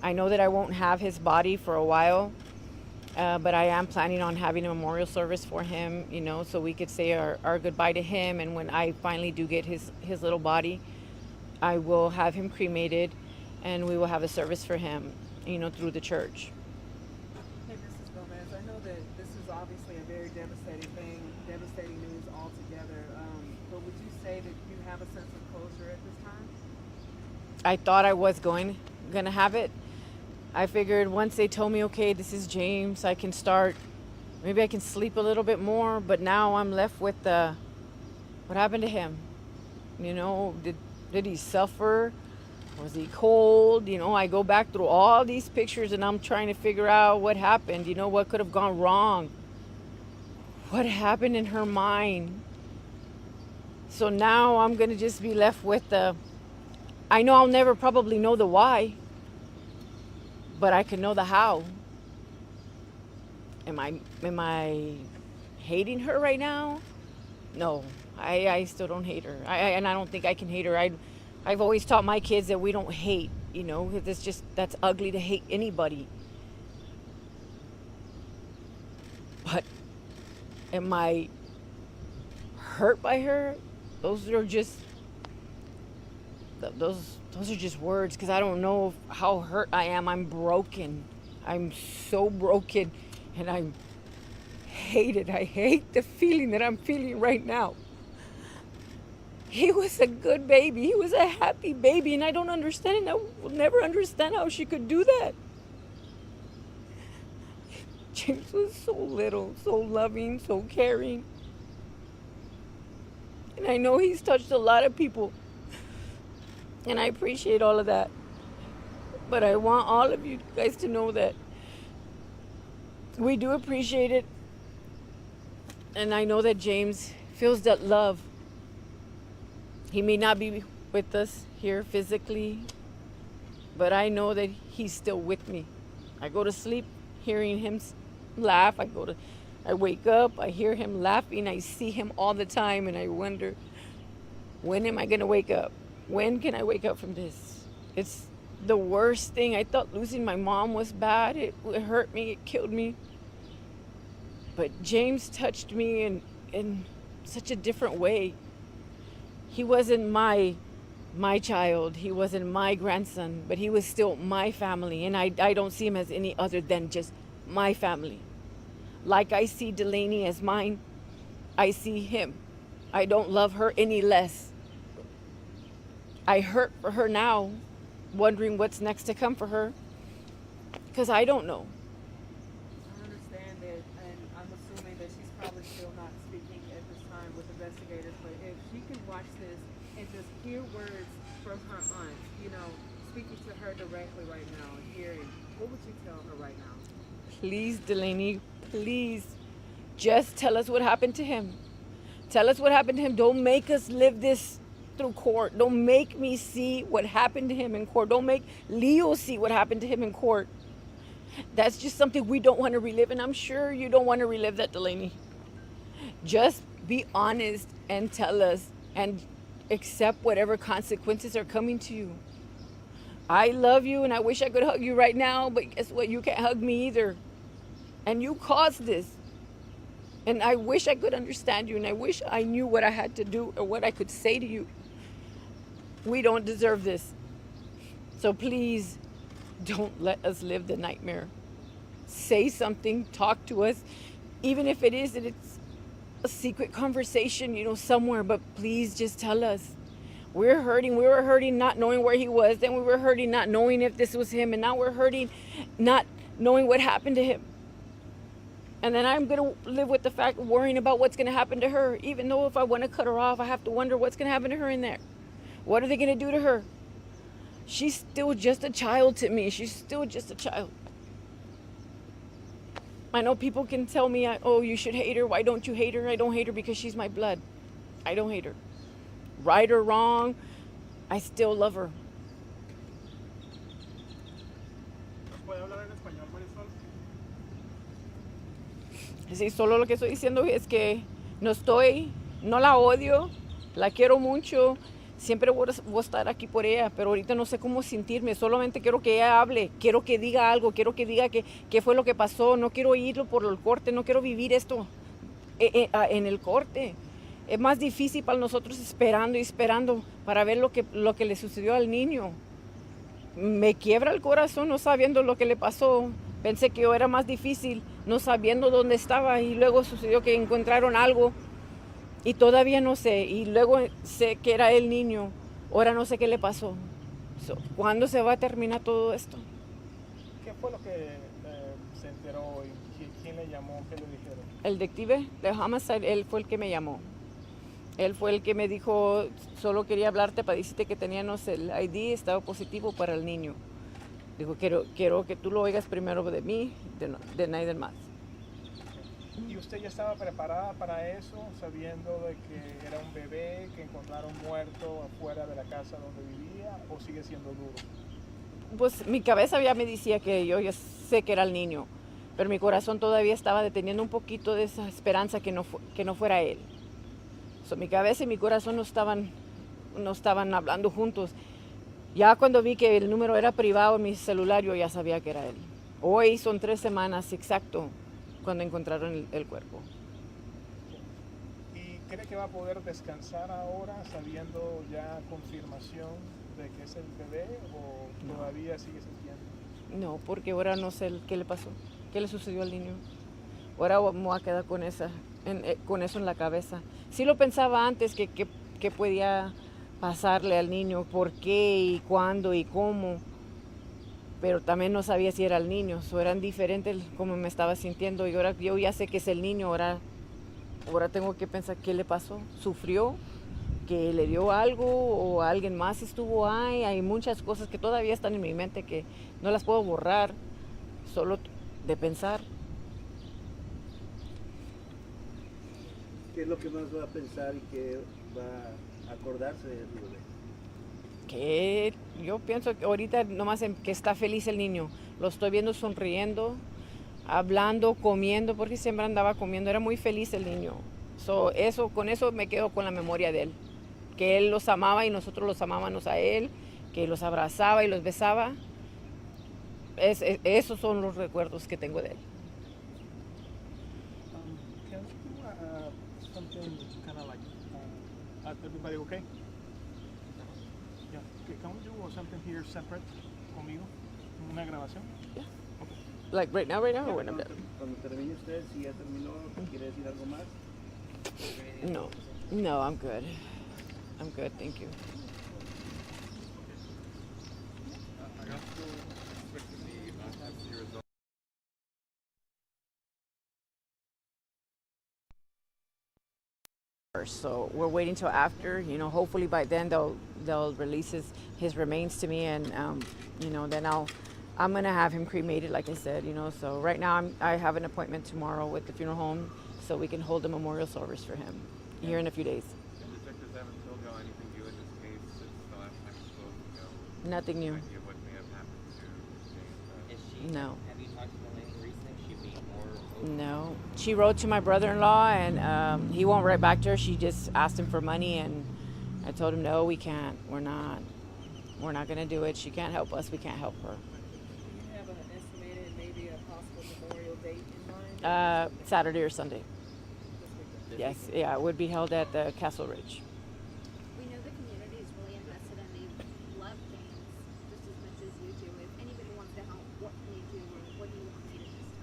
I know that I won't have his body for a while, but I am planning on having a memorial service for him, so we could say our goodbye to him. And when I finally do get his little body, I will have him cremated, and we will have a service for him, through the church. Hey, Mrs. Gomez, I know that this is obviously a very devastating thing, devastating news altogether. But would you say that you have a sense of closure at this time? I thought I was gonna have it. I figured once they told me, okay, this is James, I can start. Maybe I can sleep a little bit more. But now I'm left with what happened to him? Did he suffer? Was he cold? I go back through all these pictures and I'm trying to figure out what happened. What could have gone wrong? What happened in her mind? So now I'm gonna just be left with I know I'll never probably know the why, but I can know the how. Am I hating her right now? No, I still don't hate her. And I don't think I can hate her. I've always taught my kids that we don't hate, because that's ugly to hate anybody. But am I hurt by her? Those are just words, because I don't know how hurt I am. I'm broken. I'm so broken, and I hate it. I hate the feeling that I'm feeling right now. He was a good baby. He was a happy baby, and I don't understand it. I will never understand how she could do that. James was so little, so loving, so caring. And I know he's touched a lot of people. And I appreciate all of that. But I want all of you guys to know that we do appreciate it. And I know that James feels that love. He may not be with us here physically, but I know that he's still with me. I go to sleep hearing him laugh. I wake up, I hear him laughing. I see him all the time, and I wonder, when am I going to wake up? When can I wake up from this? It's the worst thing. I thought losing my mom was bad. It hurt me. It killed me. But James touched me in such a different way. He wasn't my child. He wasn't my grandson, but he was still my family. And I don't see him as any other than just my family. Like I see Delaney as mine, I see him. I don't love her any less. I hurt for her now, wondering what's next to come for her, because I don't know. I understand that, and I'm assuming that she's probably still not speaking at this time with investigators, but if she can watch this and just hear words from her aunt, speaking to her directly right now and hearing, what would you tell her right now? Please, Delaney, please, just tell us what happened to him. Tell us what happened to him. Don't make us live this through court. Don't make me see what happened to him in court. Don't make Leo see what happened to him in court. That's just something we don't want to relive, and I'm sure you don't want to relive that, Delaney. Just be honest and tell us, and accept whatever consequences are coming to you. I love you, and I wish I could hug you right now, but guess what? You can't hug me either. And you caused this. And I wish I could understand you, and I wish I knew what I had to do or what I could say to you. We don't deserve this. So please, don't let us live the nightmare. Say something, talk to us, even if it is that it's a secret conversation, somewhere, but please just tell us. We're hurting. We were hurting not knowing where he was. Then we were hurting not knowing if this was him. And now we're hurting not knowing what happened to him. And then I'm going to live with the fact of worrying about what's going to happen to her. Even though if I want to cut her off, I have to wonder what's going to happen to her in there. What are they going to do to her? She's still just a child to me. She's still just a child. I know people can tell me, oh, you should hate her. Why don't you hate her? I don't hate her because she's my blood. I don't hate her. Right or wrong, I still love her. Sí, solo lo que estoy diciendo es que no la odio, la quiero mucho. Siempre voy a estar aquí por ella, pero ahorita no sé cómo sentirme. Solamente quiero que ella hable, quiero que diga algo, quiero que diga qué fue lo que pasó. No quiero irlo por el corte, no quiero vivir esto en el corte. Es más difícil para nosotros esperando y esperando para ver lo que le sucedió al niño. Me quiebra el corazón no sabiendo lo que le pasó. Pensé que yo era más difícil no sabiendo dónde estaba y luego sucedió que encontraron algo y todavía no sé. Y luego sé que era el niño. Ahora no sé qué le pasó. ¿Cuándo se va a terminar todo esto? ¿Qué fue lo que se enteró y quién le llamó? ¿Qué le dijeron? El detective de homicide, él fue el que me llamó. Él fue el que me dijo, solo quería hablarte para decirte que teníamos el ID, estaba positivo para el niño. Dijo, quiero que tú lo oigas primero de mí, de nadie más. ¿Y usted ya estaba preparada para eso, sabiendo de que era un bebé que encontraron muerto afuera de la casa donde vivía, o sigue siendo duro? Pues mi cabeza ya me decía que yo ya sé que era el niño, pero mi corazón todavía estaba deteniendo un poquito de esa esperanza que no fuera él. Mi cabeza y mi corazón no estaban hablando juntos. Ya cuando vi que el número era privado en mi celular, yo ya sabía que era él. Hoy son 3 semanas exacto cuando encontraron el cuerpo. ¿Y cree que va a poder descansar ahora sabiendo ya confirmación de que es el bebé o todavía sigue sintiendo? No, porque ahora no sé qué le pasó, qué le sucedió al niño. Ahora me voy a quedar con eso en la cabeza. Sí lo pensaba antes que podía pasarle al niño, por qué y cuándo y cómo, pero también no sabía si era el niño, eran diferentes como me estaba sintiendo y ahora yo ya sé que es el niño, ahora tengo que pensar qué le pasó, sufrió, que le dio algo o alguien más estuvo ahí, hay muchas cosas que todavía están en mi mente que no las puedo borrar, solo de pensar. ¿Qué es lo que más va a pensar y qué va a acordarse de su bebé? Que yo pienso que ahorita nomás que está feliz el niño. Lo estoy viendo sonriendo, hablando, comiendo, porque siempre andaba comiendo. Era muy feliz el niño. Con eso me quedo con la memoria de él. Que él los amaba y nosotros los amábamos a él, que los abrazaba y los besaba. Esos son los recuerdos que tengo de él. Can we do something kind of like, everybody okay? Yeah. Okay, can we do something here separate conmigo? ¿Una grabación? Yeah. Okay. Like right now or when I'm done? Cuando termine usted, si ya terminó, ¿quiere decir algo más? No, I'm good. I'm good, thank you. So we're waiting till after, hopefully by then they'll release his remains to me and then I'm gonna have him cremated like I said, so right now I have an appointment tomorrow with the funeral home so we can hold a memorial service for him here in a few days. And detectives haven't told y'all anything new in this case since the last time you spoke, Nothing new. idea what may have happened to James. Is she? No. Have you talked to the lady recently? Is she being more open? No. She wrote to my brother-in-law and he won't write back to her. She just asked him for money and I told him, no, we can't. We're not going to do it. She can't help us. We can't help her. Do you have an estimated, maybe a possible memorial date in mind? Saturday or Sunday. This weekend. Yes, yeah, it would be held at the Castle Ridge. We know the community is really invested and they love James just as much as you do. If anybody wants to help, what can you do or what do you want me to do this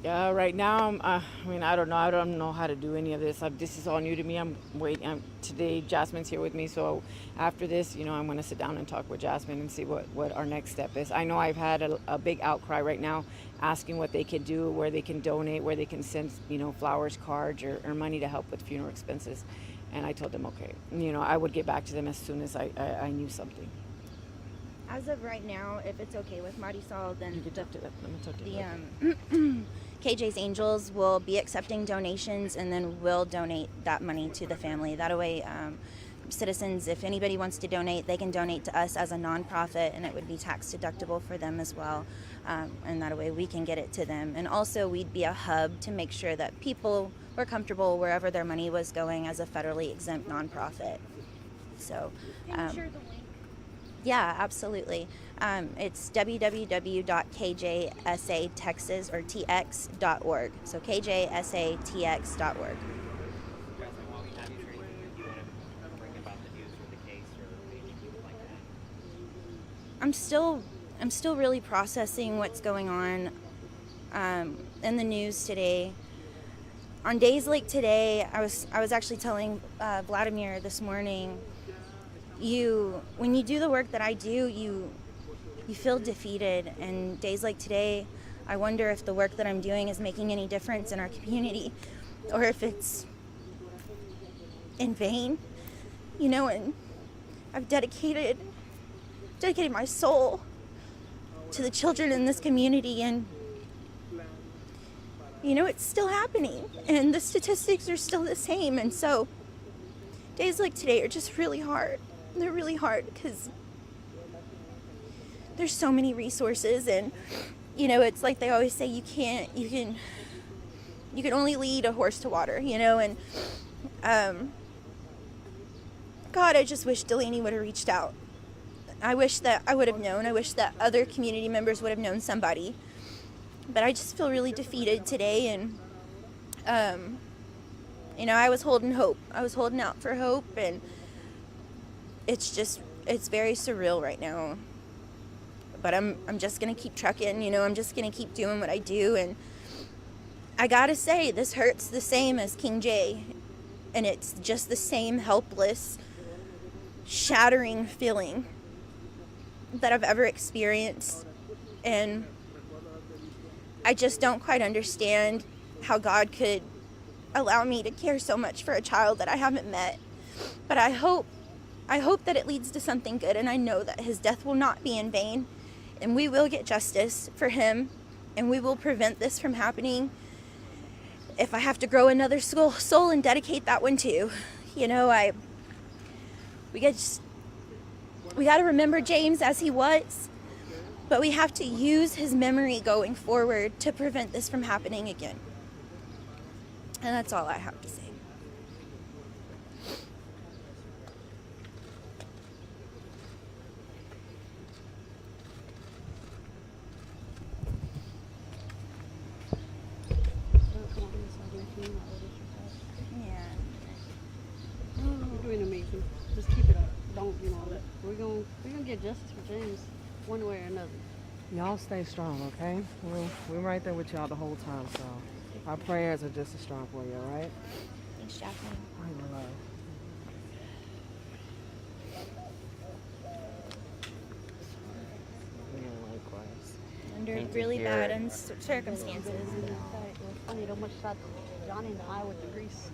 time? Right now, I don't know. I don't know how to do any of this. This is all new to me. I'm waiting. Today, Jasmine's here with me, so after this, I'm going to sit down and talk with Jasmine and see what our next step is. I know I've had a big outcry right now asking what they can do, where they can donate, where they can send, flowers, cards, or money to help with funeral expenses. And I told them, okay, I would get back to them as soon as I knew something. As of right now, if it's okay with Marisol, then You can talk to them. Let me talk to them. KJ's Angels will be accepting donations and then we'll donate that money to the family. That way, citizens, if anybody wants to donate, they can donate to us as a nonprofit and it would be tax deductible for them as well. And that way we can get it to them. And also we'd be a hub to make sure that people were comfortable wherever their money was going as a federally exempt nonprofit. So, Can you share the link? yeah, absolutely. It's www.kjsatexas or tx.org. So kjsatx.org. Jasmine, while we have you, is there anything you want to bring about the news or the case or anything you would like to add? I'm still really processing what's going on in the news today. On days like today, I was actually telling Vladimir this morning, when you do the work that I do, you feel defeated. And days like today, I wonder if the work that I'm doing is making any difference in our community, or if it's in vain, and I've dedicated my soul to the children in this community, and it's still happening, and the statistics are still the same. And so days like today are just really hard. They're really hard because there's so many resources, and it's like they always say, you can only lead a horse to water, and God, I just wish Delaney would have reached out. I wish that I would have known. I wish that other community members would have known somebody. But I just feel really defeated today, and I was holding hope. I was holding out for hope, and it's very surreal right now. But I'm just gonna keep trucking, I'm just gonna keep doing what I do. And I gotta say, this hurts the same as King J, and it's just the same helpless, shattering feeling that I've ever experienced. And I just don't quite understand how God could allow me to care so much for a child that I haven't met. But I hope that it leads to something good, and I know that his death will not be in vain, and we will get justice for him, and we will prevent this from happening. If I have to grow another soul and dedicate that one too, we got to remember James as he was. But we have to use his memory going forward to prevent this from happening again. And that's all I have to say. Yeah. You're doing amazing. Just keep it up. Don't, we're gonna get justice for James one way or another. Y'all stay strong, okay? We're right there with y'all the whole time, so our prayers are just as strong for you, all right? Thanks, Jacqueline. I love. Yeah, likewise. Under Hate to really hear bad it. circumstances. It was funny how much shot Johnny in the eye with the grease.